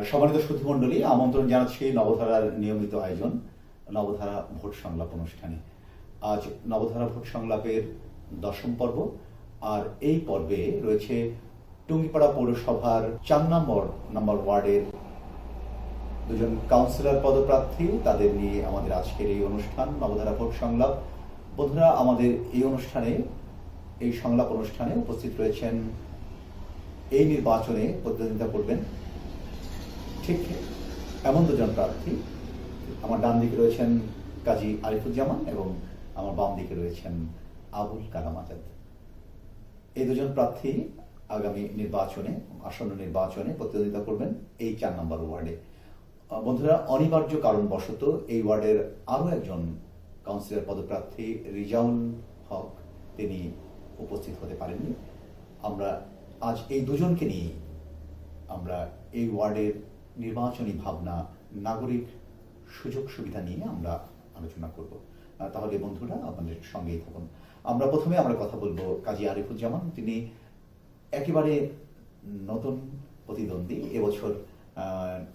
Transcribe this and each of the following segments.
সম্মানিত সুধীমণ্ডলী, আমন্ত্রণ জানাচ্ছি নবধারার নিয়মিত আয়োজন নবধারা ভোট সংলাপ অনুষ্ঠানে। আজ নবধারা ভোট সংলাপের 10ম পর্ব, আর এই পর্বে রয়েছে টুঙ্গিপাড়া পৌরসভার 4 নম্বর ওয়ার্ডের দুজন কাউন্সিলর পদপ্রার্থী। তাদের নিয়ে আমাদের আজকের এই অনুষ্ঠান নবধারা ভোট সংলাপ। বন্ধুরা, আমাদের এই সংলাপ অনুষ্ঠানে উপস্থিত রয়েছেন এই নির্বাচনে প্রতিদ্বন্দ্বিতা করবেন ঠিক এমন দুজন প্রার্থী। আমার ডান দিকে রয়েছেন কাজী আরিফুজ্জামান এবং আমার বাম দিকে রয়েছেন আবুল কালাম আজাদ। এই দুজন প্রার্থী আগামী আসন্ন নির্বাচনে প্রতিদ্বন্দ্বিতা করবেন এই 4 নম্বর ওয়ার্ডে। বন্ধুরা, অনিবার্য কারণবশত এই ওয়ার্ডের আরো একজন কাউন্সিলর পদপ্রার্থী রিজাউল হক তিনি উপস্থিত হতে পারেননি। আমরা আজ এই দুজনকে নিয়ে আমরা এই ওয়ার্ডের নির্বাচনী ভাবনা, নাগরিক সুযোগ সুবিধা নিয়ে আমরা আলোচনা করব। তাহলে বন্ধুরা, আপনাদের সঙ্গেই থাকুন। প্রথমে আমরা কথা বলবো কাজী আরিফুজ্জামান। তিনি একেবারে নতুন প্রতিদ্বন্দ্বী, এবছর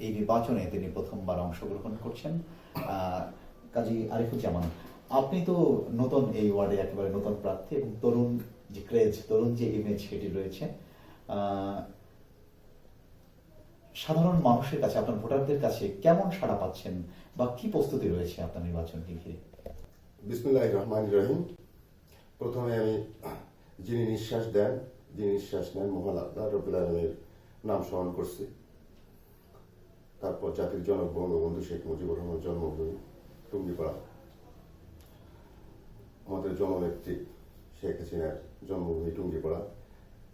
এই নির্বাচনে তিনি প্রথমবার অংশগ্রহণ করছেন। কাজী আরিফুজ্জামান, আপনি তো নতুন এই ওয়ার্ডে, একেবারে নতুন প্রার্থী এবং তরুণ যে ক্রেজ, তরুণ যে ইমেজ সেটি রয়েছে। সাধারণ মানুষের কাছে, আপনার ভোটারদের কাছে কেমন সাড়া পাচ্ছেন বা কি প্রস্তুতি রয়েছে আপনার নির্বাচনকে ঘিরে? বিসমিল্লাহির রহমানির রহিম। প্রথমে আমি যিনি নিঃশ্বাস নেন মহান আল্লাহ রাব্বুল আলামিনের নাম স্মরণ করছি। তারপর জাতির জনক বঙ্গবন্ধু শেখ মুজিবুর রহমান জন্মভূমি টুঙ্গিপাড়া, আমাদের জননেত্রী শেখ হাসিনার জন্মভূমি টুঙ্গিপাড়া।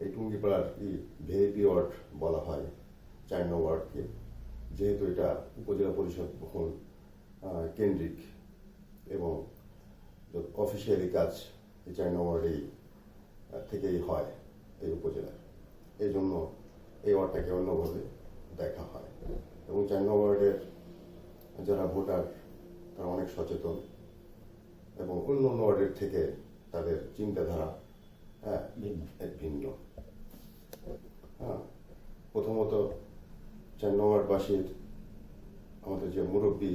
এই টুঙ্গিপাড়ার ভিআইপি ওয়ার্ড বলা হয় 4 নম্বর ওয়ার্ডকে, যেহেতু এটা উপজেলা পরিষদ ভবন কেন্দ্রিক এবং অফিসিয়ালি কাজ এই 4 নম্বর ওয়ার্ডেই থেকেই হয় এই উপজেলার। এই জন্য এই ওয়ার্ডটাকে অন্যভাবে দেখা হয় এবং 4 নম্বর ওয়ার্ডের যারা ভোটার তারা অনেক সচেতন এবং অন্য ওয়ার্ডের থেকে তাদের চিন্তাধারা ভিন্ন। প্রথমত 4 নম্বর ওয়ার্ডবাসীর আমাদের যে মুরব্বী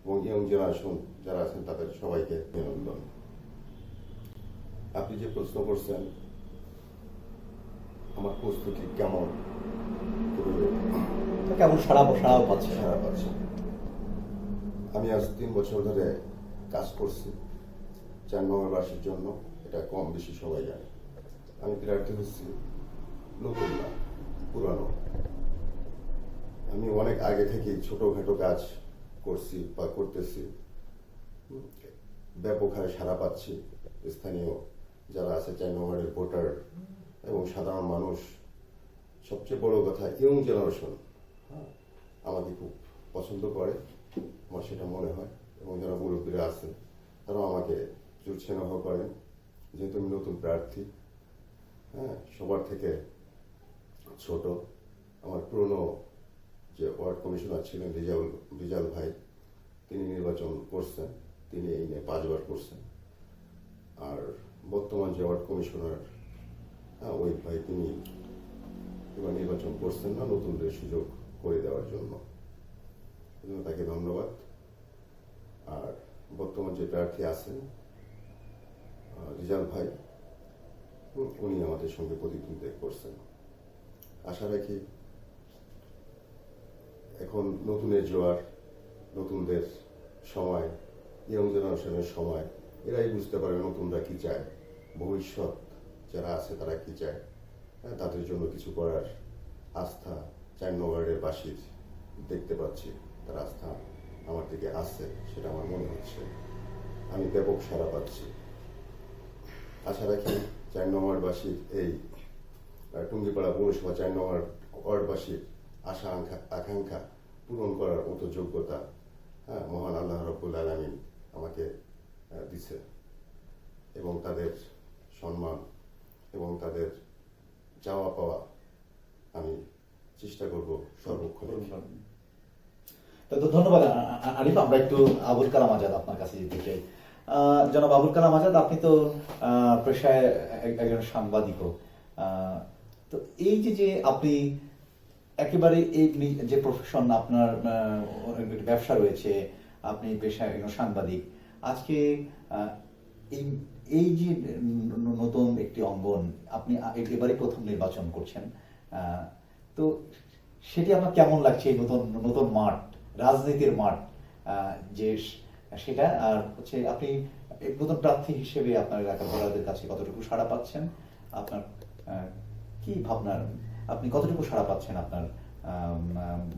এবং ইয়ং জেনারেশন যারা আছেন তাদের সবাইকে অভিনন্দন। আপনি যে প্রশ্ন করছেন আমার প্রস্তুতি কেমন সাড়া পাচ্ছে? আমি আজ 3 বছর ধরে কাজ করছি 4 নম্বরবাসীর জন্য, এটা কম বেশি সবাই জানে। আমি প্রার্থী হচ্ছি নতুন না, পুরানো। আমি অনেক আগে থেকে ছোটখাটো কাজ করছি বা করতেছি, ব্যাপক হারে সাড়া পাচ্ছি। স্থানীয় যারা আছে 4 নম্বরের ভোটার এবং সাধারণ মানুষ, সবচেয়ে বড় কথা ইয়ং জেনারেশন আমাকে খুব পছন্দ করে, আমার সেটা মনে হয়। এবং যারা মুরব্বীরা আছেন তারাও আমাকে জোর করেন, যেহেতু আমি নতুন প্রার্থী। সবার থেকে ছোট। আমার পুরনো যে ওয়ার্ড কমিশনার ছিলেন রিজাল ভাই, তিনি নির্বাচন করছেন, তিনি এই নিয়ে 5 বার করছেন। আর বর্তমান যে ওয়ার্ড কমিশনার ওই ভাই, তিনি এবার নির্বাচন করছেন না, নতুনদের সুযোগ করে দেওয়ার জন্য। তাকে ধন্যবাদ। আর বর্তমান যে প্রার্থী আছেন রিজাল ভাই, উনি আমাদের সঙ্গে প্রতিদ্বন্দ্বিতা করছেন। আশা রাখি এখন নতুনের জোয়ার, নতুনদের সময়, ইয়ং জেনারেশনের সময়। এরাই বুঝতে পারে নতুনরা কি চায়, ভবিষ্যৎ যারা আছে তারা কি চায়, তাদের জন্য কিছু করার আস্থা 4 নম্বরের বাসীর দেখতে পাচ্ছি। তার আস্থা আমার দিকে আসছে, সেটা আমার মনে হচ্ছে। আমি ব্যাপক সাড়া পাচ্ছি। আশা রাখি 4 নম্বর বাসীর, এই টুঙ্গিপাড়া পৌরসভা 4 নম্বর ওয়ার্ডবাসীর আশা আকাঙ্ক্ষা পূরণ করার মতো যোগ্যতা মহান আল্লাহ রাব্বুল আলামিন আমাকে দিচ্ছে এবং তাদের সম্মান এবং তাদের চাওয়া পাওয়া আমি চেষ্টা করব সর্বক্ষণ। ধন্যবাদ আরিফ। আমরা একটু আবুল কালাম আজাদ আপনার কাছে যেতে চাই। জনাব আবুল কালাম আজাদ, আপনি তো পেশায় একজন সাংবাদিকও। তো এই যে আপনি একেবারে এই যে প্রফেশন আপনার, একটা ব্যবসা রয়েছে, আপনি পেশায় সাংবাদিক, আজকে এই এই যে নতুন একটি অঙ্গন আপনি একেবারে প্রথম নির্বাচন করছেন, তো সেটি আপনার কেমন লাগছে? এই নতুন নতুন মাঠ, রাজনীতির মাঠ, যে সেটা, আর হচ্ছে আপনি নতুন প্রার্থী হিসেবে আপনার এলাকার ভোটারদের কাছে কতটুকু সাড়া পাচ্ছেন? আপনার কি ভাবনা, আপনি কতটুকু সাড়া পাচ্ছেন আপনার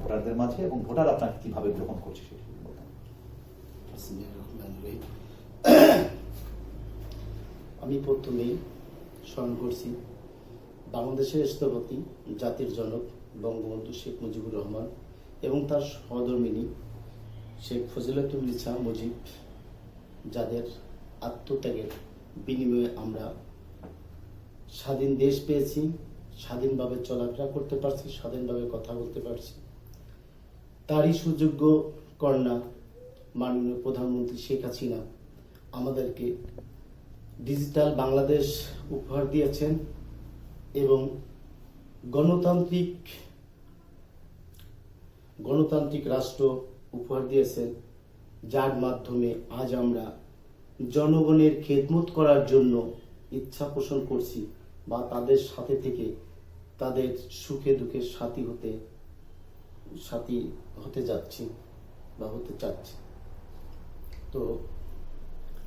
ভোটারদের মাঝে, এবং ভোটার আপনাকে কিভাবে গ্রহণ করছে সেটি বলতেন। আমি প্রথমেই স্মরণ করছি বাংলাদেশের স্থপতি, জাতির জনক বঙ্গবন্ধু শেখ মুজিবুর রহমান এবং তার সহধর্মিণী শেখ ফজিলাতুন্নেছা মুজিব, যাদের আত্মত্যাগের বিনিময়ে আমরা স্বাধীন দেশ পেয়েছি, স্বাধীনভাবে চলাফেরা করতে পারছি, স্বাধীনভাবে কথা বলতে পারছি। তারই সুযোগ্য কন্যা মাননীয় প্রধানমন্ত্রী শেখ হাসিনা আমাদেরকে ডিজিটাল বাংলাদেশ উপহার দিয়েছেন এবং গণতান্ত্রিক রাষ্ট্র উপহার দিয়েছেন, যার মাধ্যমে আজ আমরা জনগণের খেদমত করার জন্য ইচ্ছা পোষণ করছি বা তাদের সাথে থেকে তাদের সুখে দুঃখে সাথী হতে যাচ্ছি বা হতে চাচ্ছি। তো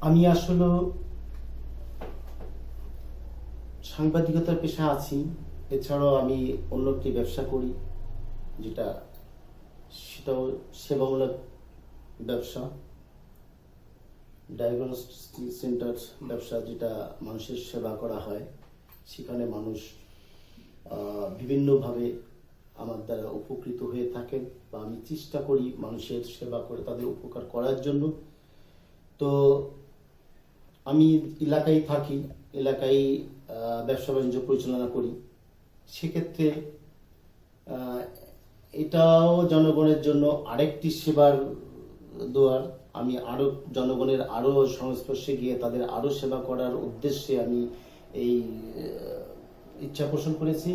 আমি আসলে সাংবাদিকতার পেশা আছি, এছাড়াও আমি অন্য একটি ব্যবসা করি, সেটাও সেবামূলক ব্যবসা, ডায়াগনস্টিক সেন্টার ব্যবসা, যেটা মানুষের সেবা করা হয়। সেখানে মানুষ বিভিন্নভাবে আমার দ্বারা উপকৃত হয়ে থাকেন বা আমি চেষ্টা করি মানুষের সেবা করে তাদের উপকার করার জন্য। তো আমি এলাকায় থাকি, এলাকায় ব্যবসা বাণিজ্য পরিচালনা করি। সেক্ষেত্রে এটাও জনগণের জন্য আরেকটি সেবার দোয়ার। আমি আরো জনগণের আরো সংস্পর্শে গিয়ে তাদের আরো সেবা করার উদ্দেশ্যে আমি এই ইচ্ছা পোষণ করেছি।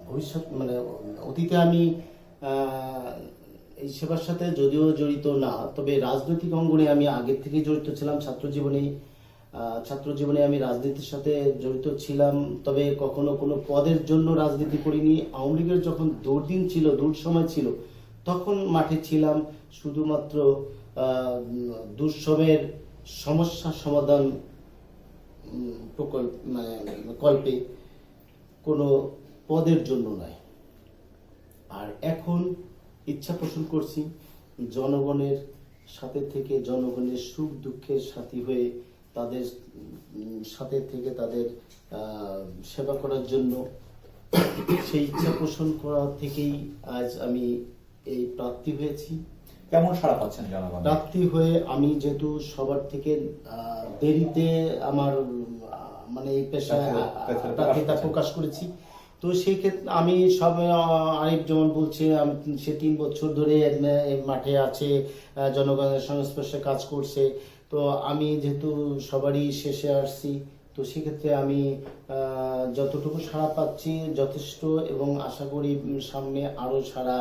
ভবিষ্যৎ অতীতে আমি এই সেবার সাথে যদিও জড়িত না, তবে রাজনৈতিক অঙ্গনে আমি আগের থেকে জড়িত ছিলাম। ছাত্র জীবনে আমি রাজনীতির সাথে জড়িত ছিলাম, তবে কখনো কোনো পদের জন্য রাজনীতি করিনি। আওয়ামী লীগের যখন দুঃসময় ছিল তখন মাঠে ছিলাম শুধুমাত্র দুঃসময়ের সমস্যা সমাধান কল্পে, কোনো পদের জন্য নয়। আর এখন ইচ্ছা পোষণ করছি জনগণের সাথে থেকে, জনগণের সুখ দুঃখের সাথী হয়ে তাদের সাথে থেকে তাদের সেবা করার জন্য। সেই ইচ্ছা পোষণ করা থেকেই আজ আমি এই প্রার্থী হয়েছি। কেমন সাড়া পাচ্ছেন জনগণ? প্রার্থী হয়ে আমি যেহেতু সবার থেকে দেরিতে আমার এই পেশায় প্রার্থিতা প্রকাশ করেছি, তো সেই ক্ষেত্রে আমি আরিফ যেমন বলছে, সে 3 বছর ধরে মাঠে আছে, জনগণের সংস্পর্শে কাজ করছে। তো আমি যেহেতু সবারই শেষে আসছি, তো সেক্ষেত্রে আমি যতটুকু সাড়া পাচ্ছি যথেষ্ট, এবং আশা করি সামনে আরো সাড়া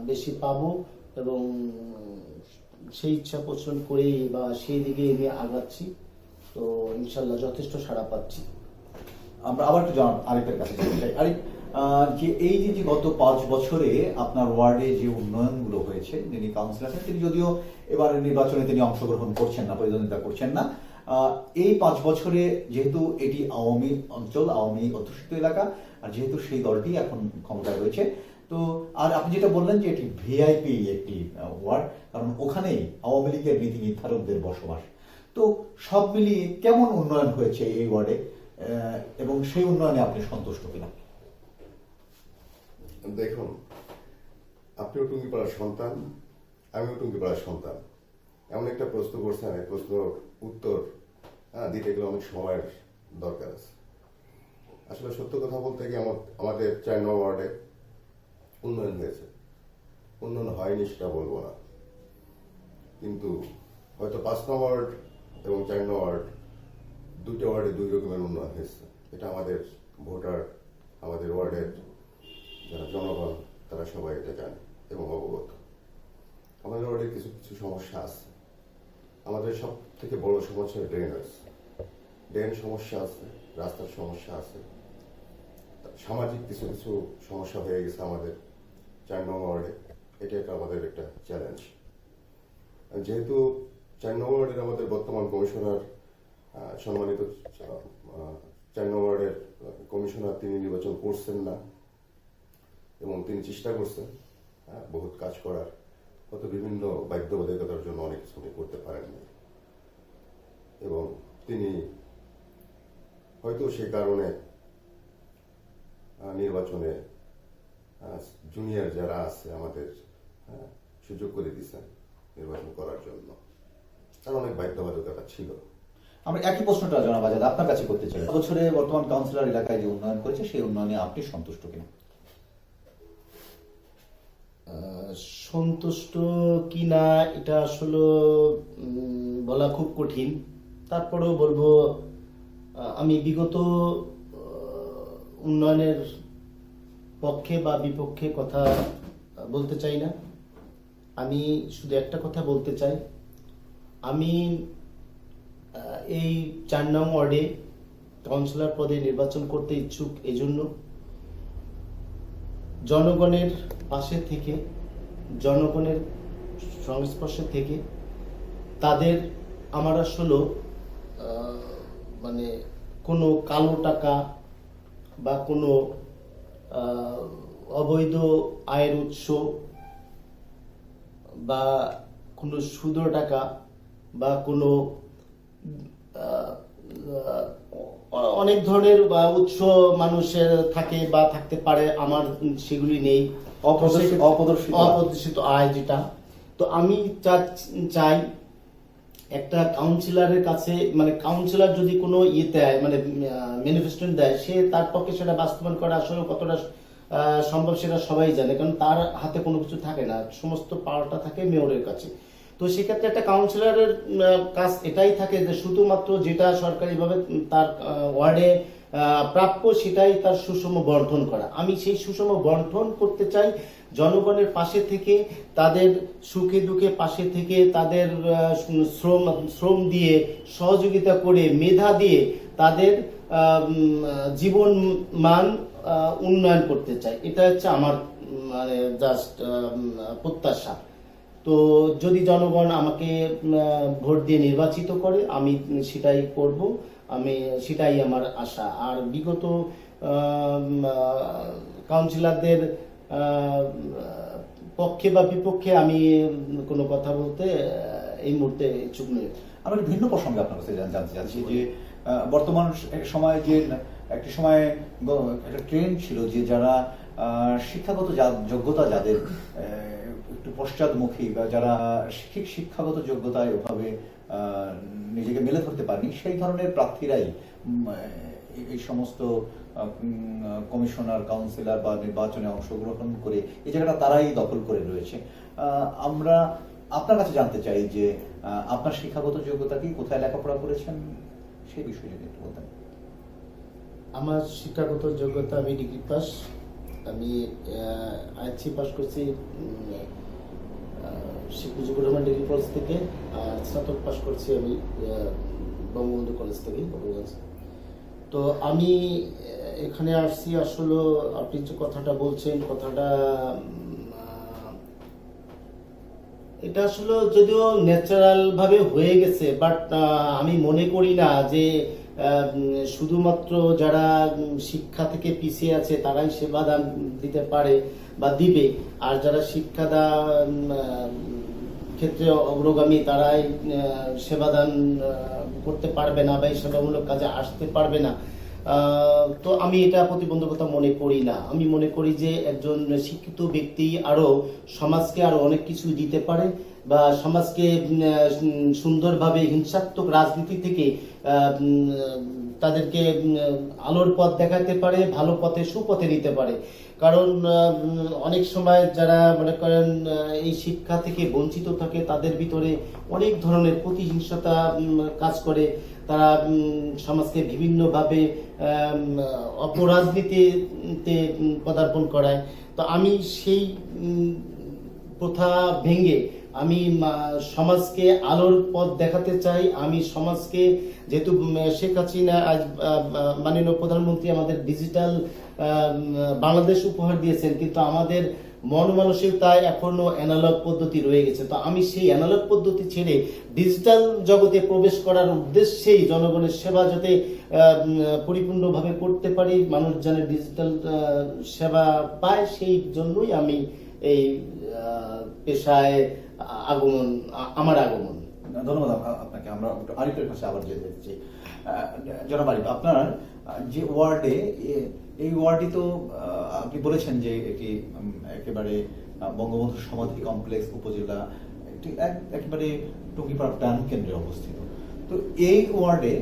বেশি পাবো, এবং সেই ইচ্ছা পোষণ করেই বা সেই দিকে আমি আগাচ্ছি। তো ইনশাল্লাহ যথেষ্ট সাড়া পাচ্ছি। আমরা আবার একটু আরিফের কাছে যেতে চাই। আরিফ, যে এই যে গত 5 বছরে আপনার ওয়ার্ডে যে উন্নয়নগুলো হয়েছে, যিনি কাউন্সিলর আছেন তিনি যদিও এবার নির্বাচনে তিনি অংশগ্রহণ করছেন না, প্রতিদ্বন্দ্বিতা করছেন না, এই 5 বছরে যেহেতু এটি আওয়ামী অঞ্চল, আওয়ামী অধ্যুষিত এলাকা, আর যেহেতু সেই দলটি এখন ক্ষমতায় রয়েছে, তো আর আপনি যেটা বললেন যে এটি ভিআইপি একটি ওয়ার্ড, কারণ ওখানেই আওয়ামী লীগের নীতি নির্ধারকদের বসবাস, তো সব মিলিয়ে কেমন উন্নয়ন হয়েছে এই ওয়ার্ডে, এবং সেই উন্নয়নে আপনি সন্তুষ্ট কিনা? দেখুন, আপনিও টুঙ্গিপাড়ার সন্তান, আমিও টুঙ্গিপাড়ার সন্তান। এমন একটা প্রশ্ন করছেন, এই প্রশ্নের উত্তর দিতে গেলে অনেক সময়ের দরকার আছে। আসলে সত্য কথা বলতে গিয়ে আমাদের 4 নম্বর ওয়ার্ডে উন্নয়ন হয়েছে। উন্নয়ন হয়নি সেটা বলবো না, কিন্তু হয়তো 5 নম্বর ওয়ার্ড এবং 4 নম্বর ওয়ার্ড, 2টা ওয়ার্ডে 2 রকমের উন্নয়ন হয়েছে। এটা আমাদের ভোটার, আমাদের ওয়ার্ডের যারা জনগণ তারা সবাই এটা জানে এবং অবগত। আমাদের ওয়ার্ডে কিছু কিছু সমস্যা আছে। আমাদের সব থেকে বড় সমস্যা ড্রেন সমস্যা আছে, রাস্তার সমস্যা আছে, সামাজিক কিছু কিছু সমস্যা হয়ে গেছে আমাদের 4 নং ওয়ার্ডে। এটা একটা আমাদের একটা চ্যালেঞ্জ। যেহেতু 4 নং ওয়ার্ডের আমাদের বর্তমান কমিশনার সম্মানিত 4 নং ওয়ার্ডের কমিশনার তিনি নির্বাচন করছেন না এবং তিনি চেষ্টা করছেন বহুত কাজ করার, কত বিভিন্ন বাধ্যবাধকতার জন্য অনেক কিছু উনি করতে পারেননি এবং তিনি হয়তো সেই কারণে নির্বাচনে জুনিয়র যারা আছে আমাদের সুযোগ করে দিয়েছেন নির্বাচন করার জন্য, তার অনেক বাধ্যবাধকতা ছিল। আমরা একই প্রশ্নটা জনাব আজাদ আপনার কাছে করতে চাই। বছরে বর্তমান কাউন্সিলর এলাকায় যে উন্নয়ন করেছে সেই উন্নয়নে আপনি সন্তুষ্ট কিনা? সন্তুষ্ট কিনা এটা আসলে বলা খুব কঠিন। তারপরেও বলবো আমি বিগত উন্নয়নের পক্ষে বা বিপক্ষে কথা বলতে চাই না। আমি শুধু একটা কথা বলতে চাই, আমি এই 4 নং ওয়ার্ডে কাউন্সিলর পদে নির্বাচন করতে ইচ্ছুক এজন্য জনগণের পাশে থেকে, জনগণের সংস্পর্শে থেকে তাদের আমার আসলে মানে কোনো কালো টাকা বা কোনো অবৈধ আয়ের উৎস বা কোনো সুদের টাকা বা কোনো অনেক ধরনের উৎস মানুষের থাকে বা থাকতে পারে, আমার সেগুলি নেই। অপ্রদর্শিত আয় যেটা, তো আমি চাই একটা কাউন্সিলরের কাছে, মানে কাউন্সিলর যদি কোনো দেয়, মানে ম্যানিফেস্টো দেয়, সে তার পক্ষে সেটা বাস্তবায়ন করা আসলে কতটা সম্ভব সেটা সবাই জানে, কারণ তার হাতে কোনো কিছু থাকে না, সমস্ত পাওয়ারটা থাকে মেয়রের কাছে। তো সেক্ষেত্রে একটা কাউন্সিলরের কাজ এটাই থাকে যে শুধুমাত্র যেটা সরকারিভাবে তার ওয়ার্ডে প্রাপ্য সেটাই তার সুষম বন্টন করা। আমি সেই সুষম বন্টন করতে চাই, জনগণের পাশে থেকে, তাদের সুখে দুঃখে পাশে থেকে, তাদের শ্রম দিয়ে সহযোগিতা করে, মেধা দিয়ে তাদের জীবন মান উন্নয়ন করতে চাই। এটা হচ্ছে আমার মানে জাস্ট প্রত্যাশা। তো যদি জনগণ আমাকে ভোট দিয়ে নির্বাচিত করে আমি সেটাই করব, সেটাই আমার আশা। আর বিগত কাউন্সিলরদের পক্ষে বা বিপক্ষে আমি কোনো কথা বলতে এই মুহূর্তে ইচ্ছুক নই। আমি ভিন্ন প্রসঙ্গে আপনার কাছে জানতে চাচ্ছি যে বর্তমান সময়ে যে একটি সময় একটা ট্রেন্ড ছিল যে যারা শিক্ষাগত যোগ্যতা যাদের একটু পশ্চাদমুখী বা যারা শিক্ষাগত যোগ্যতায় ওভাবে নিজেকে মেলে ধরতে পারেনি, সেই ধরনের প্রার্থীরাই এই সমস্ত কমিশনার, কাউন্সিলর বা নির্বাচনে অংশগ্রহণ করে এই জায়গাটা তারাই দখল করে রয়েছে। আমরা আপনার কাছে জানতে চাই যে আপনার শিক্ষাগত যোগ্যতা কি, কোথায় লেখাপড়া করেছেন, সেই বিষয়ে যদি একটু বলতেন। আমার শিক্ষাগত যোগ্যতা আমি ডিগ্রি পাস, আমি আইসি পাস করছি শেখ মুজিবুর রহমান ডিগ্রি কলেজ থেকে, আর স্নাতক পাস করছি আমি বঙ্গবন্ধু কলেজ থেকে গোপালগঞ্জ। তো আমি এখানে আসছি আসলে আপনি যে কথাটা বলছেন, কথাটা এটা আসলে যদিও ন্যাচারাল ভাবে হয়ে গেছে, বাট আমি মনে করি না যে শুধুমাত্র যারা শিক্ষা থেকে পিছিয়ে আছে তারাই সেবাদান দিতে পারে বা দিবে, আর যারা শিক্ষা ক্ষেত্রে অগ্রগামী তারাই সেবাদান করতে পারবে না বা এই সেবামূলক কাজে আসতে পারবে না। তো আমি এটা প্রতিবন্ধকতা মনে করি না। আমি মনে করি যে একজন শিক্ষিত ব্যক্তি আরো সমাজকে আরো অনেক কিছু দিতে পারে বা সমাজকে সুন্দরভাবে হিংসাত্মক রাজনীতি থেকে তাদেরকে আলোর পথ দেখাতে পারে, ভালো পথে সুপথে নিতে পারে। কারণ অনেক সময় যারা মনে করেন এই শিক্ষা থেকে বঞ্চিত থাকে তাদের ভিতরে অনেক ধরনের প্রতিহিংসতা কাজ করে। তারা সমাজকে বিভিন্নভাবে অপরাজনীতিতে পদার্পণ করায়। তো আমি সেই প্রথা ভেঙে আমি সমাজকে আলোর পথ দেখাতে চাই। আমি সমাজকে, যেহেতু শেখ হাসিনা আজ মাননীয় প্রধানমন্ত্রী আমাদের ডিজিটাল বাংলাদেশ উপহার দিয়েছেন, কিন্তু আমাদের মন মানসিকতায় এখনো অ্যানালগ পদ্ধতি রয়ে গেছে। তো আমি সেই অ্যানালগ পদ্ধতি ছেড়ে ডিজিটাল জগতে প্রবেশ করার উদ্দেশ্যেই জনগণের সেবা যাতে পরিপূর্ণভাবে করতে পারি, মানুষ যেন ডিজিটাল সেবা পায়, সেই জন্যই আমি এই পেশায় আমার আগমন। ধন্যবাদ আপনাকে। আমরা আরিফের কাছে আবার যেতে চাই। জনাব আরিফ, আপনার যে ওয়ার্ডে, এই ওয়ার্ডে তো আপনি বলেছেন যে এটি একেবারে বঙ্গবন্ধু সমাধি কমপ্লেক্স উপজেলা, একটি একেবারে টুঙ্গিপাড়া প্রাণ কেন্দ্রে অবস্থিত। তো এই ওয়ার্ডে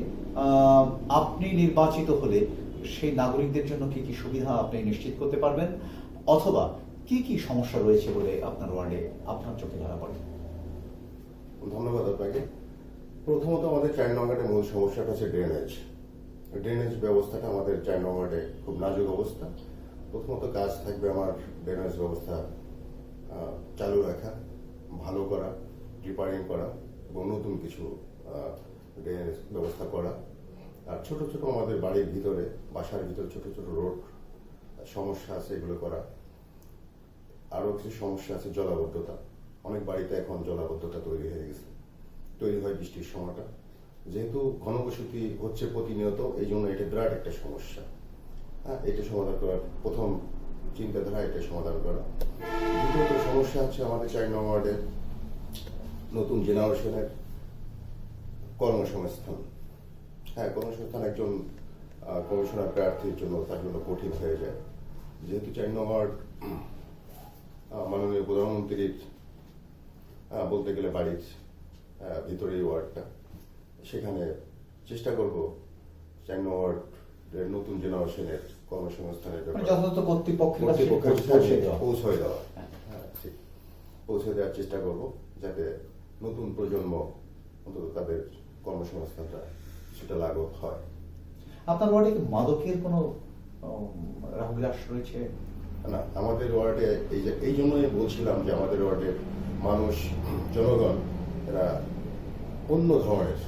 আপনি নির্বাচিত হলে সেই নাগরিকদের জন্য কি কি সুবিধা আপনি নিশ্চিত করতে পারবেন, অথবা কি কি সমস্যা রয়েছে বলে আপনার ওয়ার্ডে আপনার চোখে ধরা পড়ে? ধন্যবাদ আপনাকে। প্রথমত আমাদের 4 নং ওয়ার্ডের মূল সমস্যাটা হচ্ছে ড্রেনেজ ব্যবস্থাটা আমাদের 4 নং ওয়ার্ডে খুব নাজুক অবস্থা। প্রথমত কাজ থাকবে আমার ড্রেনেজ ব্যবস্থা চালু রাখা, ভালো করা, রিপেয়ারিং করা এবং নতুন কিছু ড্রেনেজ ব্যবস্থা করা। আর ছোট ছোট আমাদের বাড়ির ভিতরে, বাসার ভিতরে ছোট ছোট রোড সমস্যা আছে, এগুলো করা। আরো কিছু সমস্যা আছে, জলাবদ্ধতা। অনেক বাড়িতে এখন জলাবদ্ধতা তৈরি হয়ে গেছে, তৈরি হয় বৃষ্টির সময়টা। যেহেতু ঘনবসতি হচ্ছে প্রতিনিয়ত, এই জন্য এটা বিরাট একটা সমস্যা। হ্যাঁ, এটা সমাধান করার প্রথম চিন্তাধারা, এটা সমাধান করা। দ্বিতীয়ত সমস্যা হচ্ছে আমাদের 4 নং ওয়ার্ডের নতুন জেনারেশনের কর্মসংস্থান। হ্যাঁ, কর্মসংস্থান একজন কমিশনার প্রার্থীর জন্য তার জন্য কঠিন হয়ে যায়। যেহেতু 4 নং ওয়ার্ড মাননীয় প্রধানমন্ত্রীর বলতে গেলে বাড়ির ভিতরে ওয়ার্ডটা, সেখানে চেষ্টা করব 4 নং ওয়ার্ডের নতুন জেনারেশনের কর্মসংস্থানের ব্যাপারে যথাযথ কর্তৃপক্ষের পৌঁছে দেওয়া, হ্যাঁ ঠিক, পৌঁছে দেওয়ার চেষ্টা করব, যাতে নতুন প্রজন্ম অন্তত তাদের কর্মসংস্থানটা সেটা লাঘব হয়। আপনার ওয়ার্ডে কি মাদকের কোনো রাহুগ্রাস রয়েছে? না, আমাদের ওয়ার্ডে এই জন্যই বলছিলাম যে আমাদের ওয়ার্ডের মানুষ, জনগণ, এরা অন্য ধরনের,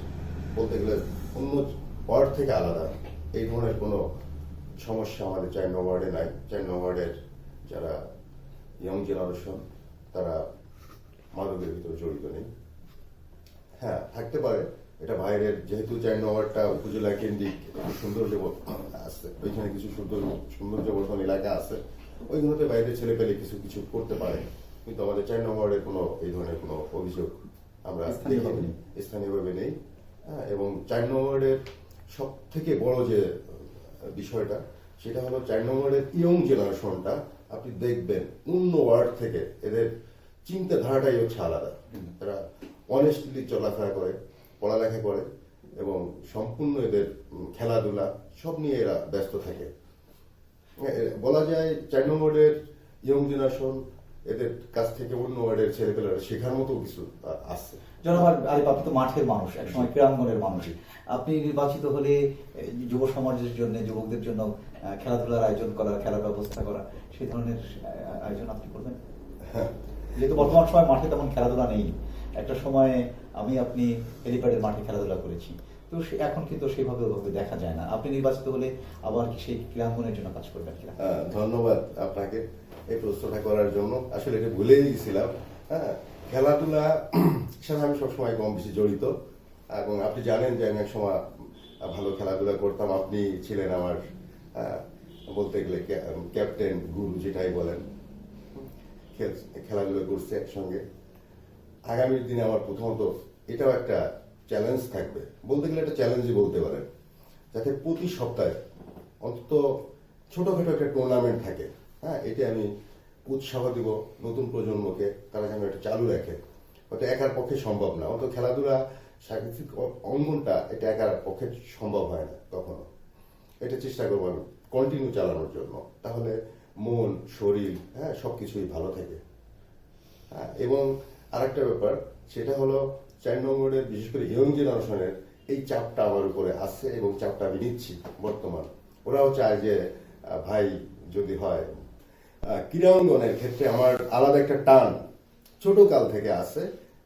বলতে গেলে অন্য ওয়ার্ড থেকে আলাদা। এই ধরনের কোনো সমস্যা আমাদের 4 নং ওয়ার্ডে নাই। 4 নং ওয়ার্ডের যারা ইয়ং জেনারেশন, তারা মাদকের ভিতরে জড়িত নেই। হ্যাঁ, থাকতে পারে, এটা বাইরের, যেহেতু 4 নং ওয়ার্ডটা উপজেলা কেন্দ্রিক, সৌন্দর্য আছে, ওইখানে কিছু সৌন্দর্যবর্ধন এলাকা আছে, ওইগুলোতে বাইরের ছেলে পেলে কিছু কিছু করতে পারে। কিন্তু আমাদের 4 নং ওয়ার্ডের কোনো এই ধরনের কোনো অভিযোগ আমরা স্থানীয়ভাবে নেই। হ্যাঁ, এবং 4 নং ওয়ার্ডের সব থেকে বড় যে বিষয়টা, সেটা হলো 4 নং ওয়ার্ডের ইয়ং জেনারেশনটা আপনি দেখবেন অন্য ওয়ার্ড থেকে এদের চিন্তাধারাটাই হচ্ছে আলাদা। তারা অনেস্টলি চলাফেরা করে, পড়ালেখা করে এবং সম্পূর্ণ এদের খেলাধুলা সব নিয়ে এরা ব্যস্ত থাকে। বলা যায় 4 নং ওয়ার্ডের ইয়ং জেনারেশন, এদের কাছ থেকে অন্য ওয়ার্ডের ছেলেপেলেরা শেখার মতো কিছু আছে। জনাব আরিফ, আপনি তো মাঠের মানুষ, একসময় ক্রীড়াঙ্গনের মানুষ। আপনি নির্বাচিত হলে যুব সমাজের জন্য, যুবকদের জন্য খেলাধুলার আয়োজন করা, খেলার ব্যবস্থা করা, সেই ধরনের আয়োজন আপনি করবেন? হ্যাঁ, যেহেতু বর্তমান সময় মাঠে তেমন খেলাধুলা নেই, একটা সময় আপনি হেলিপ্যাডের মাঠে খেলাধুলা করেছি, তো এখন কিন্তু সেইভাবে ওভাবে দেখা যায় না। আপনি নির্বাচিত হলে আবার কি সেই ক্রীড়াঙ্গনের জন্য কাজ করবেন কিনা? ধন্যবাদ আপনাকে এই প্রশ্নটা করার জন্য। আসলে এটা ভুলেই গেছিলাম। হ্যাঁ, খেলাধুলা সাথে আমি সবসময় কম বেশি জড়িত, এবং আপনি জানেন যে আমি এক সময় ভালো খেলাধুলা করতাম। আপনি ছিলেন আমার বলতে গেলে ক্যাপ্টেন, গুরু যেটাই বলেন। খেলাধুলা করছি একসঙ্গে। আগামীর দিনে আমার প্রথমত এটাও একটা চ্যালেঞ্জ থাকবে, বলতে গেলে একটা চ্যালেঞ্জই বলতে পারেন, যাতে প্রতি সপ্তাহে অন্তত ছোটখাটো একটা টুর্নামেন্ট থাকে। হ্যাঁ, এটা আমি উৎসাহ দিব নতুন প্রজন্মকে, তারা যেন এটা চালু রাখে। হয়তো একার পক্ষে সম্ভব না, অত খেলাধুলা সাংস্কৃতিক অঙ্গনটা এটা একার পক্ষে সম্ভব হয় না কখনো। এটা চেষ্টা করবো আমি কন্টিনিউ চালানোর জন্য, তাহলে মন শরীর সবকিছুই ভালো থাকে। এবং আরেকটা ব্যাপার সেটা হলো 4 নম্বরের বিশেষ করে ইয়ং জেনারেশনের এই চাপটা আমার উপরে আছে এবং চাপটা আমি নিচ্ছি বর্তমান। ওরাও চায় যে ভাই যদি হয় ক্রীড়া অঙ্গনের ক্ষেত্রে আমার আলাদা একটা টান ছোট কাল থেকে আছে,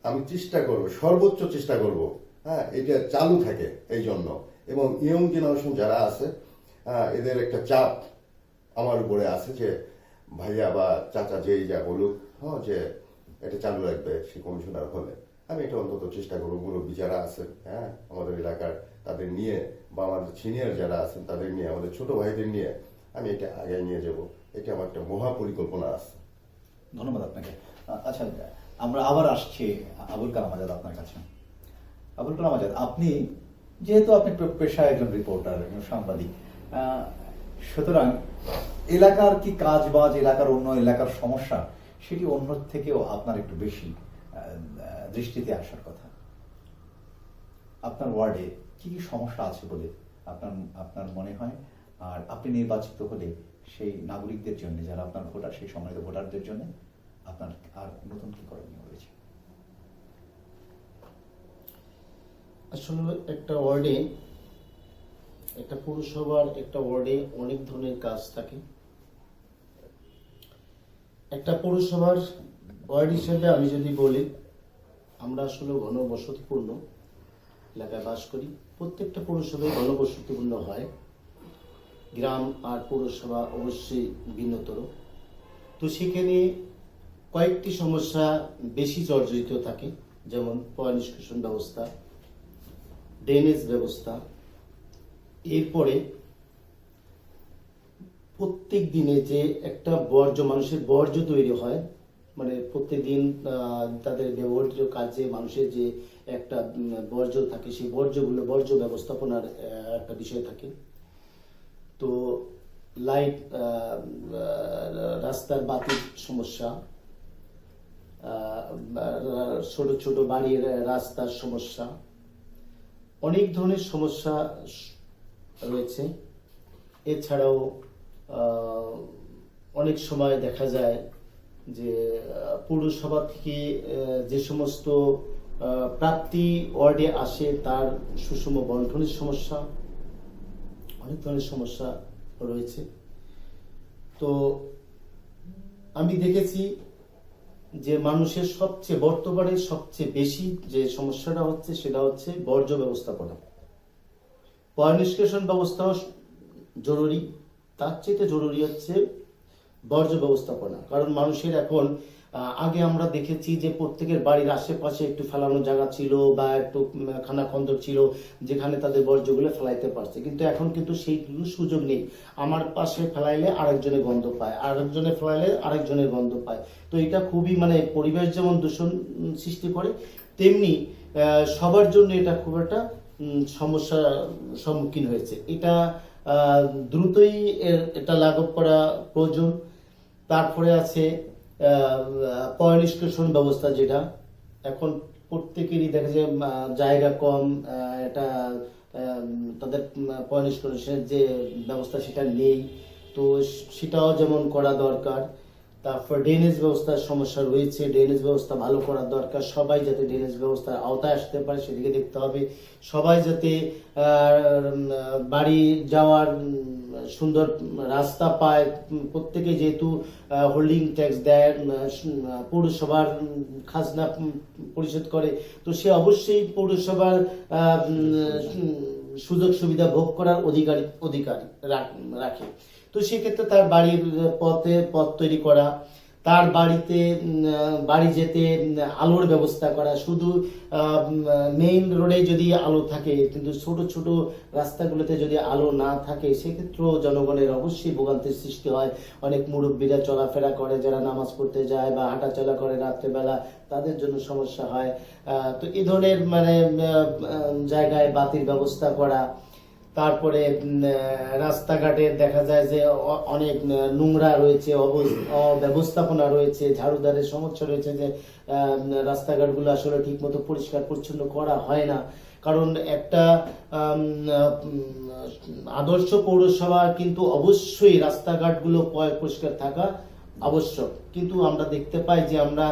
আমি চেষ্টা করব, সর্বোচ্চ চেষ্টা করব এটা চালু থাকে এই জন্য। এবং ইয়ং জেনারেশন যারা আছে এদের একটা চাপ আমার উপরে আছে যে ভাইয়া বা চাচা যেই যা বলুক যে এটা চালু রাখবে সে কমিশনার হলে। আমি এটা অন্তত চেষ্টা করবো, মুরব্বী যারা আছেন আমাদের এলাকার তাদের নিয়ে বা আমাদের সিনিয়র যারা আছেন তাদের নিয়ে, আমাদের ছোট ভাইদের নিয়ে আমি এটা আগে নিয়ে যাব। এটা আমার একটা মহা পরিকল্পনা আছে। ধন্যবাদ আপনাকে। আচ্ছা, আমরা আবার আসছি আবুল কালাম আজাদ আপনার কাছে। আবুল কালাম আজাদ, আপনি যেহেতু আপনি পেশায় একজন রিপোর্টার, একজন সাংবাদিক, সুতরাং এলাকার কি কাজ বাজ, এলাকার অন্য এলাকার সমস্যা, সেটি অন্য থেকেও আপনার একটু বেশি দৃষ্টিতে আসার কথা। আপনার ওয়ার্ডে কি কি সমস্যা আছে বলে আপনার মনে হয়, আর আপনি নির্বাচিত হলে সেই নাগরিকদের জন্য, যারা আপনার ভোটার, সেই সম্মানিত ভোটারদের জন্য আপনার আর নতুন কি করণীয় রয়েছে? আসলে একটা ওয়ার্ডে, একটা পৌরসভার একটা ওয়ার্ডে অনেক ধরনের কাজ থাকে। একটা পৌরসভার ওয়ার্ড হিসেবে আমি যদি বলি, আমরা আসলে ঘনবসতিপূর্ণ এলাকায় বাস করি। প্রত্যেকটা পৌরসভায় ঘনবসতিপূর্ণ হয়, গ্রাম আর পৌরসভা অবশ্যই ভিন্নতর। তো সেখানে কয়েকটি সমস্যা বেশি জর্জরিত থাকে, যেমন পয় নিষ্কাশন ব্যবস্থা, ড্রেনেজ ব্যবস্থা। এরপরে প্রত্যেক দিনে যে একটা মানুষের বর্জ্য তৈরি হয়, মানে প্রত্যেকদিন তাদের ব্যবহৃত কাজে মানুষের যে একটা বর্জ্য থাকে, সেই বর্জ্য ব্যবস্থাপনার একটা বিষয় থাকে। তো লাইট, রাস্তার বাতির সমস্যা, ছোট ছোট বাড়ির রাস্তার সমস্যা, অনেক ধরনের সমস্যা রয়েছে। এছাড়াও অনেক সময় দেখা যায় যে পৌরসভা থেকে যে সমস্ত প্রাপ্তি ওয়ার্ডে আসে তার সুষম বন্টনের সমস্যা, অনেক ধরনের সমস্যা রয়েছে। তো আমি দেখেছি যে মানুষের বর্তমানে সবচেয়ে বেশি যে সমস্যাটা হচ্ছে সেটা হচ্ছে বর্জ্য ব্যবস্থাপনা। পয় নিষ্কাশন ব্যবস্থাও জরুরি, তার চেয়ে জরুরি হচ্ছে বর্জ্য ব্যবস্থাপনা। কারণ মানুষের এখন, আগে আমরা দেখেছি যে প্রত্যেকের বাড়ির আশেপাশে একটু ফেলানোর জায়গা ছিল বা একটু খানাখন্দর ছিল যেখানে তাদের বর্জ্যগুলো ফেলাইতে পারছে, কিন্তু এখন কিন্তু সেইগুলো সুযোগ নেই। আমার পাশে ফেলাইলে আরেকজনে গন্ধ পায়, আরেকজনে ফেলাইলে আরেকজনের গন্ধ পায়। তো এটা খুবই পরিবেশ যেমন দূষণ সৃষ্টি করে, তেমনি সবার জন্য এটা খুব একটা সমস্যার সম্মুখীন হয়েছে। এটা দ্রুতই এটা লাঘব করা প্রয়োজন। তারপরে আছে পয় নিষ্কাশন ব্যবস্থা, যেটা এখন প্রত্যেকেরই দেখা যায় জায়গা কম, এটা তাদের পয় নিষ্কাশনের যে ব্যবস্থা সেটা নেই, তো সেটাও যেমন করা দরকার। তারপর ড্রেনেজ ব্যবস্থার সমস্যা রয়েছে, ড্রেনেজ ব্যবস্থা ভালো করা দরকার। সবাই যাতে ড্রেনেজ ব্যবস্থার আওতায় আসতে পারে সেদিকে দেখতে হবে। সবাই যাতে বাড়ি যাওয়ার সুন্দর রাস্তা পায়। প্রত্যেকে যেহেতু হোল্ডিং ট্যাক্স দেয়, পৌরসভার খাজনা পরিশোধ করে, তো সে অবশ্যই পৌরসভার সুযোগ সুবিধা ভোগ করার অধিকার রাখে। তো সেক্ষেত্রে তার বাড়ির পথ তৈরি করা, তার বাড়ি যেতে আলোর ব্যবস্থা করা। শুধু মেইন রোডে যদি আলো থাকে কিন্তু ছোট ছোট রাস্তাগুলোতে যদি আলো না থাকে, সেক্ষেত্রেও জনগণের অবশ্যই ভোগান্তির সৃষ্টি হয়। অনেক মুরব্বীরা চলাফেরা করে, যারা নামাজ পড়তে যায় বা হাঁটাচলা করে রাত্রেবেলা, তাদের জন্য সমস্যা হয়। তো এই ধরনের জায়গায় বাতির ব্যবস্থা করা। তারপরে রাস্তাঘাটে দেখা যায় যে অনেক নোংরা রয়েছে, অব্যবস্থাপনা রয়েছে, ঝাড়ুদারের সমস্যা রয়েছে, যে রাস্তাঘাটগুলো আসলে ঠিক মতো পরিষ্কার পরিচ্ছন্ন করা হয় না। কারণ একটা আদর্শ পৌরসভা কিন্তু অবশ্যই রাস্তাঘাটগুলো পরিষ্কার থাকা আবশ্যক, কিন্তু আমরা দেখতে পাই যে আমরা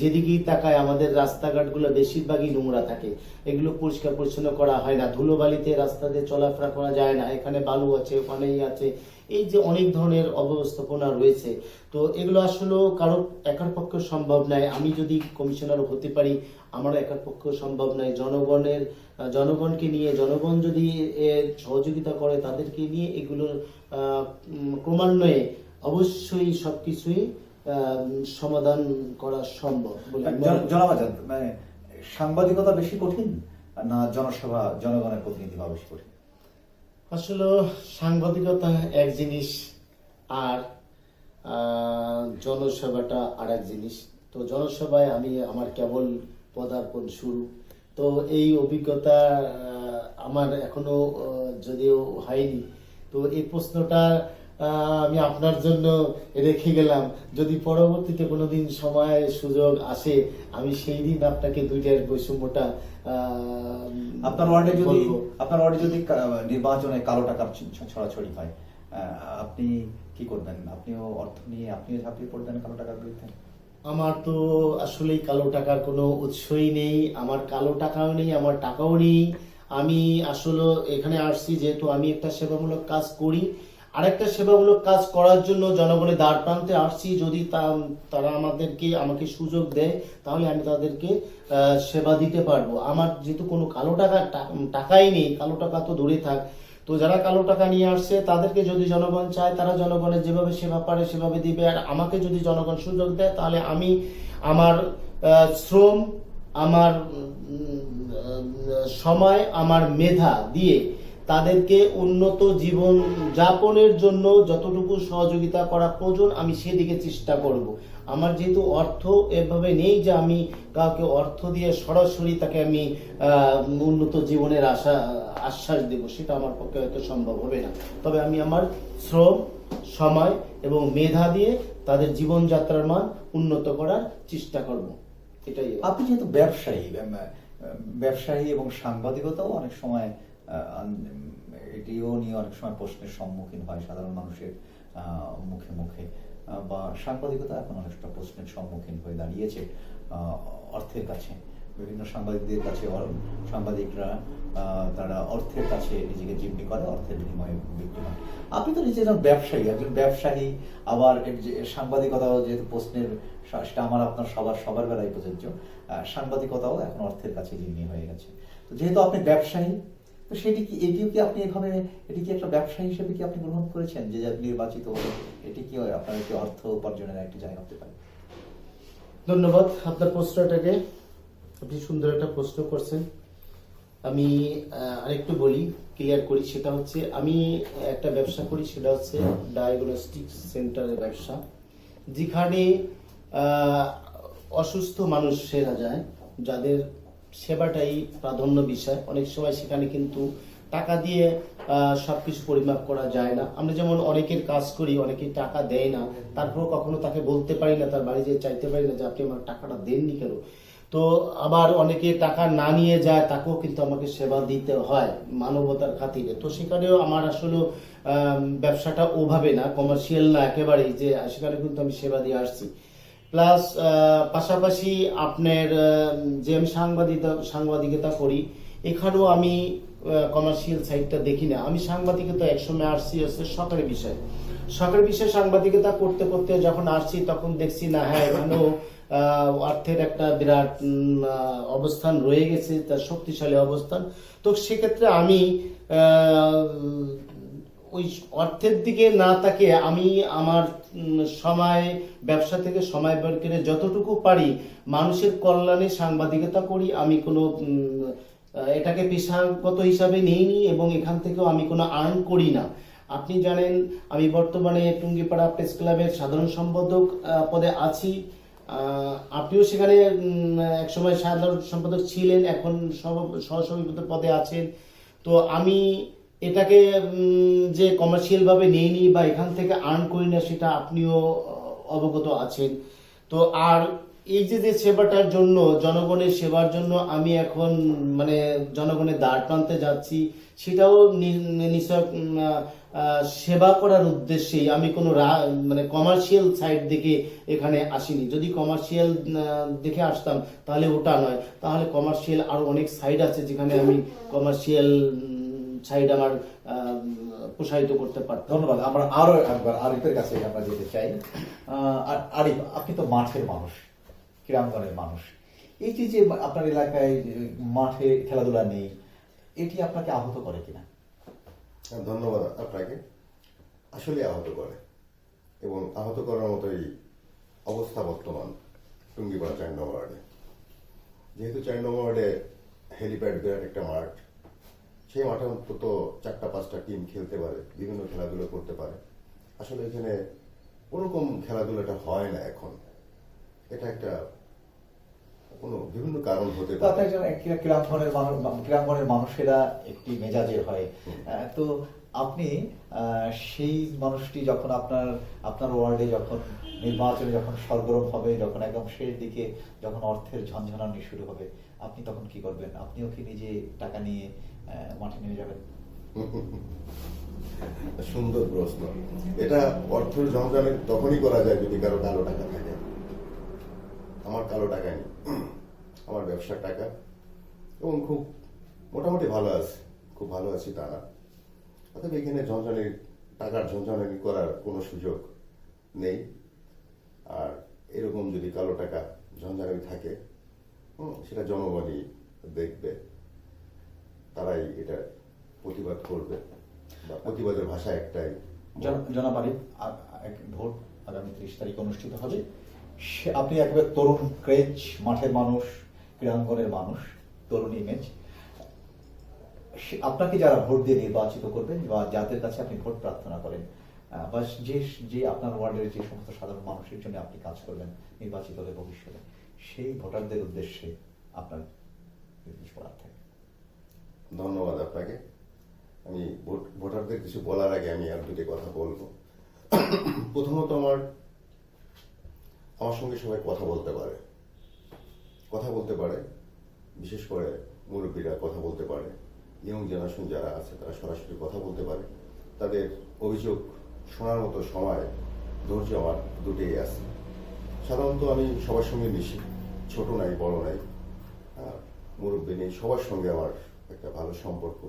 যেদিকেই তাকাই আমাদের রাস্তাঘাটগুলো বেশিরভাগই নোংরা থাকে, এগুলো পরিষ্কার পরিচ্ছন্ন করা হয় না, ধুলোবালিতে রাস্তা দিয়ে চলাফেরা করা যায় না, এখানে বালু আছে ওখানেই আছে, এই যে অনেক ধরনের অব্যবস্থাপনা রয়েছে। তো এগুলো আসলে কারো একার পক্ষে সম্ভব নয়। আমি যদি কমিশনার হতে পারি আমার একার পক্ষে সম্ভব নয়। জনগণকে নিয়ে, জনগণ যদি সহযোগিতা করে তাদেরকে নিয়ে এগুলো ক্রমান্বয়ে অবশ্যই সবকিছুই সমাধান করা সম্ভব বলে আমি মনে করি। জনাব আজাদ, মানে সাংবাদিকতা বেশি কঠিন না জনসভা জনগণের প্রতিনিধি হওয়া বেশি কঠিন? আসলে সাংবাদিকতা এক জিনিস আর জনসেবাটা আর এক জিনিস। তো জনসভায় আমার কেবল পদার্পণ শুরু, তো এই অভিজ্ঞতা আমার এখনো যদিও হয়নি। তো এই প্রশ্নটা আমি আপনার জন্য রেখে গেলাম, যদি পরবর্তীতে কোনোদিন সময় সুযোগ আসে আমি সেই দিন আপনাকে দুইটার বৈষম্যটা আপনার ওয়ার্ডে যদি নির্বাচনে কালো টাকার ছড়াছড়ি হয়, আপনি কি করবেন? আপনিও অর্থ নিয়ে আপনিও ঝাঁপিয়ে পড়বেন কালো টাকার বিরুদ্ধে? আমার তো আসলেই কালো টাকার কোনো উৎসই নেই, আমার কালো টাকাও নেই, আমার টাকাও নেই। আমি আসলে এখানে আসছি যেহেতু আমি একটা সেবামূলক কাজ করি, আরেকটা সেবামূলক কাজ করার জন্য জনগণের দ্বার প্রান্তে আসছি। যদি তারা আমাকে সুযোগ দেয় তাহলে আমি তাদেরকে সেবা দিতে পারবো। আমার যেহেতু কোনো টাকাই নেই, কালো টাকা তো দূরে থাক, তো যারা কালো টাকা নিয়ে আসছে তাদেরকে যদি জনগণ চায় তারা জনগণের যেভাবে সেবা পারে সেভাবে দিবে, আর আমাকে যদি জনগণ সুযোগ দেয় তাহলে আমি আমার শ্রম, আমার সময়, আমার মেধা দিয়ে তাদেরকে উন্নত জীবন যাপনের জন্য যতটুকু সহযোগিতা করা প্রয়োজন আমি সেদিকে চেষ্টা করব। আমার যেহেতু অর্থ এভাবে নেই যে আমি কাউকে অর্থ দিয়ে সরাসরি তাকে আমি উন্নত জীবনের আশ্বাস দেব, সেটা আমার পক্ষে হয়তো সম্ভব হবে না। তবে আমি আমার শ্রম, সময় এবং মেধা দিয়ে তাদের জীবনযাত্রার মান উন্নত করার চেষ্টা করব, এটাই। আপনি যেহেতু ব্যবসায়ী এবং সাংবাদিকতাও অনেক সময় এটিও নিয়ে অনেক সময় প্রশ্নের সম্মুখীন হয় সাধারণ মানুষের মুখে মুখে, বা সাংবাদিকতা এখন অনেকটা প্রশ্নের সম্মুখীন হয়ে দাঁড়িয়েছে অর্থের কাছে। বিভিন্ন সাংবাদিকদের কাছে সাংবাদিকরা তারা অর্থের কাছে নিজেকে জিম্মি করে, অর্থের বিনিময়ে বিক্রি হয়। আপনি তো নিজে একজন ব্যবসায়ী, আবার সাংবাদিকতাও যেহেতু প্রশ্নের, সেটা আমার আপনার সবার বেলায় প্রযোজ্য। সাংবাদিকতাও এখন অর্থের কাছে জিম্মি হয়ে গেছে। তো যেহেতু আপনি ব্যবসায়ী, তো এটিও কি আপনি এটি কি একটা ব্যবসা হিসেবে কি আপনি গ্রহণ করেছেন যে নির্বাচিত হলে এটি কি আপনার একটি অর্থ উপার্জনের একটি জায়গা হতে পারে? ধন্যবাদ আপনার প্রশ্নটাকে, আপনি সুন্দর একটা প্রশ্ন করছেন। আমি আরেকটু বলি, ক্লিয়ার করি, সেটা হচ্ছে আমি একটা ব্যবসা করি, সেটা হচ্ছে ডায়াগনস্টিক সেন্টারের ব্যবসা, যেখানে অসুস্থ মানুষেরা যায়, যাদের সেবাটাই প্রাধান্য বিষয়। অনেক সময় সেখানে কিন্তু টাকা দিয়ে সবকিছু পরিমাপ করা যায় না। আমরা যেমন অনেকের কাজ করি, অনেকেই টাকা দেয় না, তারপর কখনো তাকে বলতে পারি না, তার বাড়ি যেয়ে চাইতে পারি না যে আপনি আমার টাকাটা দেননি কেন। তো আবার অনেকে টাকা না নিয়ে যায়, তাকেও কিন্তু আমাকে সেবা দিতে হয় মানবতার খাতিরে। তো সেখানেও আমার আসলে ব্যবসাটা ওভাবে না, কমার্শিয়াল না একেবারেই, যে সেখানে কিন্তু আমি সেবা দিয়ে আসছি। প্লাস পাশাপাশি আপনার যে আমি সাংবাদিকতা করি, এখানেও আমি কমার্শিয়াল সাইডটা দেখি না। আমি সাংবাদিকতা একসময় আসছি হচ্ছে সরকারি বিষয়ে সাংবাদিকতা করতে করতে যখন আসছি তখন দেখছি না, হ্যাঁ এখানেও অর্থের একটা বিরাট অবস্থান রয়ে গেছে, তার শক্তিশালী অবস্থান। তো সেক্ষেত্রে আমি ওই অর্থের দিকে না তাকিয়ে আমি আমার সময়, ব্যবসা থেকে সময় বের করে যতটুকু পারি মানুষের কল্যাণে সাংবাদিকতা করি। আমি কোনো এটাকে পেশাগত হিসাবে নিইনি এবং এখান থেকেও আমি কোনো আর্ন করি না। আপনি জানেন আমি বর্তমানে টুঙ্গিপাড়া প্রেস ক্লাবের সাধারণ সম্পাদক পদে আছি। আপনিও সেখানে একসময় সাধারণ সম্পাদক ছিলেন, এখন সহসভাপতি পদে আছেন। তো আমি এটাকে যে কমার্শিয়াল ভাবে নেইনি বা এখান থেকে আর্ন করি না, সেটা আপনিও অবগত আছেন। তো আর এই যে সেবাটার জন্য, জনগণের সেবার জন্য আমি এখন মানে জনগণের দ্বার প্রান্তে যাচ্ছি, সেটাও নিশ্চয় সেবা করার উদ্দেশ্যেই। আমি কোনো মানে কমার্শিয়াল সাইড দেখে এখানে আসিনি। যদি কমার্শিয়াল দেখে আসতাম তাহলে ওটা নয়, তাহলে কমার্শিয়াল আরো অনেক সাইড আছে যেখানে আমি কমার্শিয়াল সাইড আমার প্রসারিত করতে পারতাম। ধন্যবাদ। আমরা আরো একবার আরিফের কাছে আমরা যেতে চাই। আর আরিফ, আপনি তো মাঠের মানুষ, ক্রীড়াঙ্গনের মানুষ। এই যে আপনার এলাকায় মাঠে খেলাধুলা নেই, এটি আপনাকে আহত করে কিনা? ধন্যবাদ আপনাকে। আসলে আহত করে, এবং আহত করার মতোই অবস্থা বর্তমান টুঙ্গিপাড়া 4 নম্বর ওয়ার্ডে। যেহেতু 4 নম্বর ওয়ার্ডে হেলিপ্যাড বিরাট একটা মাঠ, সেই মাঠে অন্তত 4-5টা টিম খেলতে পারে, বিভিন্ন খেলাধুলো করতে পারে। আসলে এখানে ওরকম খেলাধুলাটা হয় না এখন। এটা একটা কোনো বিভিন্ন কারণ হতে পারে। তাতে একজন ক্রীড়াঙ্গনের মানুষেরা একটি মেজাজের হয়। তো আপনি সেই মানুষটি যখন আপনার ওয়ার্ডে যখন নির্বাচনে যখন সরগরম হবে, যখন একদম শেষ দিকে যখন অর্থের ঝনঝনানি শুরু হবে, আপনি তখন কি করবেন? আপনিও কি নিজে টাকা নিয়ে মাঠে নেমে যাবেন? সুন্দর প্রশ্ন। এটা অর্থের ঝঞ্ঝানি তখনই করা যায় যদি কারো কালো টাকা থাকে। আমার কালো টাকা নেই, আমার ব্যবসার টাকা, এবং খুব মোটামুটি ভালো আছে। খুব ভালো আছি তা না। অর্থাৎ এখানে টাকার ঝঞ্ঝানি করার কোনো সুযোগ নেই। আর এরকম যদি কালো টাকা ঝঞ্ঝানি থাকে, সেটা জনগণই দেখবে, তারাই এটা প্রতিবাদ করবে, বা প্রতিবাদের ভাষা একটাই। জনাব আরিফ, ভোট আগামী 30 তারিখ অনুষ্ঠিত হবে। আপনি একেবারে তরুণ ক্রেজ, মাঠের মানুষ, ক্রীড়াঙ্গনের মানুষ, তরুণ ইমেজ। আপনাকে যারা ভোট দিয়ে নির্বাচিত করবেন বা যাদের কাছে আপনি ভোট প্রার্থনা করেন, বা যে আপনার ওয়ার্ডের যে সমস্ত সাধারণ মানুষের জন্য আপনি কাজ করবেন নির্বাচিত হলে ভবিষ্যতে, সেই ভোটারদের উদ্দেশ্যে আপনার কিছু বলার থাকে। ধন্যবাদ আপনাকে। আমি ভোটারদের কিছু বলার আগে আমি আর দুটি কথা বলবো। প্রথমত, আমার সঙ্গে সবাই কথা বলতে পারে, বিশেষ করে মুরব্বীরা কথা বলতে পারে, ইয়ং জেনারেশন যারা আছে তারা সরাসরি কথা বলতে পারে। তাদের অভিযোগ শোনার মতো সময়, ধৈর্য আমার দুটোই আছে। সাধারণত আমি সবার সঙ্গে মিশি, ছোট নাই বড় নাই, মুরব্বী নেই, সবার সঙ্গে আমার একটা ভালো সম্পর্ক।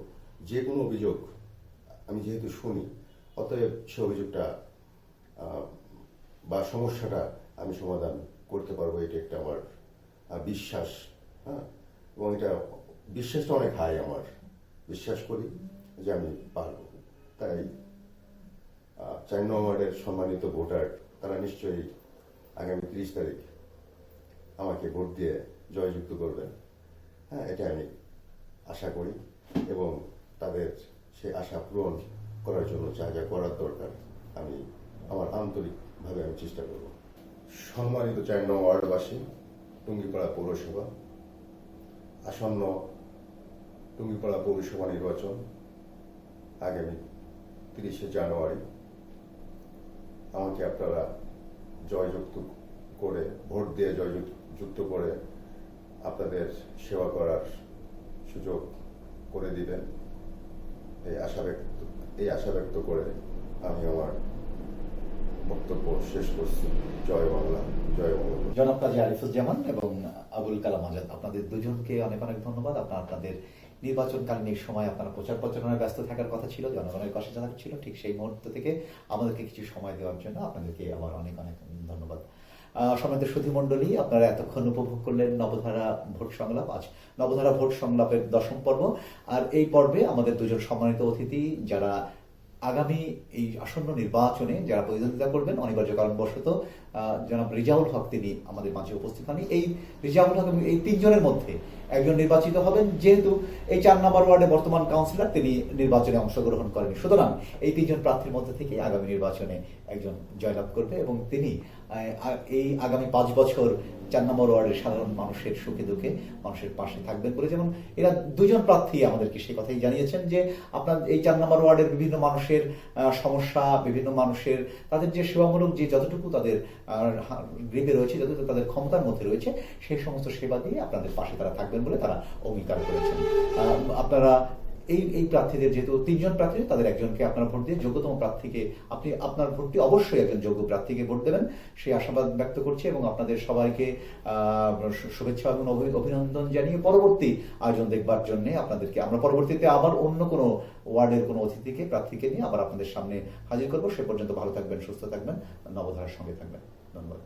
যে কোনো অভিযোগ আমি যেহেতু শুনি, অতএব সে অভিযোগটা বা সমস্যাটা আমি সমাধান করতে পারবো, এটা একটা আমার বিশ্বাস। এবং এটা বিশ্বাসটা অনেক হাই, আমার বিশ্বাস করি যে আমি পারবো। তাই 4 নম্বর ওয়ার্ডের সম্মানিত ভোটার, তারা নিশ্চয়ই আগামী 30 তারিখ আমাকে ভোট দিয়ে জয়যুক্ত করবেন। এটা আমি আশা করি, এবং তাদের সেই আশা পূরণ করার জন্য যা যা করার দরকার আমি আমার আন্তরিকভাবে আমি চেষ্টা করব। সম্মানিত 4 নম্বর ওয়ার্ডবাসী, টুঙ্গিপাড়া পৌরসভা, আসন্ন টুঙ্গিপাড়া পৌরসভা নির্বাচন আগামী 30শে জানুয়ারি। আমাকে আপনারা জয়যুক্ত করে, ভোট দিয়ে জয়যুক্ত করে আপনাদের সেবা করার সুযোগ করে দিবেন, এই আশা ব্যক্ত করে আমি আমার বক্তব্য শেষ করছি। জয় বাংলা, জয় বাংলা। জনাব কাজী আরিফুজ্জামান এবং আবুল কালাম আজাদ, আপনাদের দুজনকে অনেক অনেক ধন্যবাদ। আপনাদের নির্বাচনকালীন এই সময় আপনারা প্রচার প্রচারণায় ব্যস্ত থাকার কথা ছিল, জনগণের পাশে থাকার ছিল, ঠিক সেই মুহূর্ত থেকে আমাদেরকে কিছু সময় দেওয়ার জন্য আপনাদেরকে আবার অনেক অনেক ধন্যবাদ। সম্মানিত সুধী মণ্ডলী, আপনারা এতক্ষণ উপভোগ করলেন নবধারা ভোট সংলাপ। আজ নবধারা ভোট সংলাপের 10ম পর্ব। আর এই পর্বে আমাদের দুজন সম্মানিত অতিথি, যারা আগামী এই আসন্ন নির্বাচনে যারা প্রতিদ্বন্দ্বিতা করবেন, অনিবার্য কারণবশত জনাব রিজাউল হক তিনি আমাদের মাঝে উপস্থিত হন। এই রিজাউল হক এবং এই 3 জনের মধ্যে একজন নির্বাচিত হবেন। যেহেতু এই 4 নম্বর ওয়ার্ডে বর্তমান কাউন্সিলর, তিনি নির্বাচনে অংশগ্রহণ করেন, সুতরাং এই 3 জন প্রার্থীর মধ্যে থেকে আগামী নির্বাচনে একজন জয়লাভ করবে, এবং তিনি এই আগামী 5 বছর 4 নম্বর ওয়ার্ডের সাধারণ মানুষের সুখে দুঃখে মানুষের পাশে থাকবেন বলে, যেমন এরা 2 জন প্রার্থী আমাদেরকে সেই কথাই জানিয়েছেন যে আপনার এই 4 নম্বর ওয়ার্ডের বিভিন্ন মানুষের সমস্যা, বিভিন্ন মানুষের তাদের যে সেবামূলক যে যতটুকু তাদের গ্রিপে রয়েছে, যতটুকু তাদের ক্ষমতার মধ্যে রয়েছে সেই সমস্ত সেবা দিয়ে আপনাদের পাশে তারা থাকবেন বলে তারা অঙ্গীকার করেছেন। আপনারা এই প্রার্থীদের, যেহেতু 3 জন প্রার্থী, তাদের একজনকে আপনারা ভোট দিয়ে যোগ্যতম প্রার্থীকে, আপনি আপনার ভোটটি অবশ্যই একজন যোগ্য প্রার্থীকে ভোট দেবেন সেই আশাবাদ ব্যক্ত করছি এবং আপনাদের সবাইকে শুভেচ্ছা এবং অভিনন্দন জানিয়ে পরবর্তী আয়োজন দেখবার জন্য আপনাদেরকে আমরা পরবর্তীতে আবার অন্য কোনো ওয়ার্ডের কোনো অতিথিকে, প্রার্থীকে নিয়ে আবার আপনাদের সামনে হাজির করবো। সে পর্যন্ত ভালো থাকবেন, সুস্থ থাকবেন, নবধারার সঙ্গে থাকবেন। ধন্যবাদ।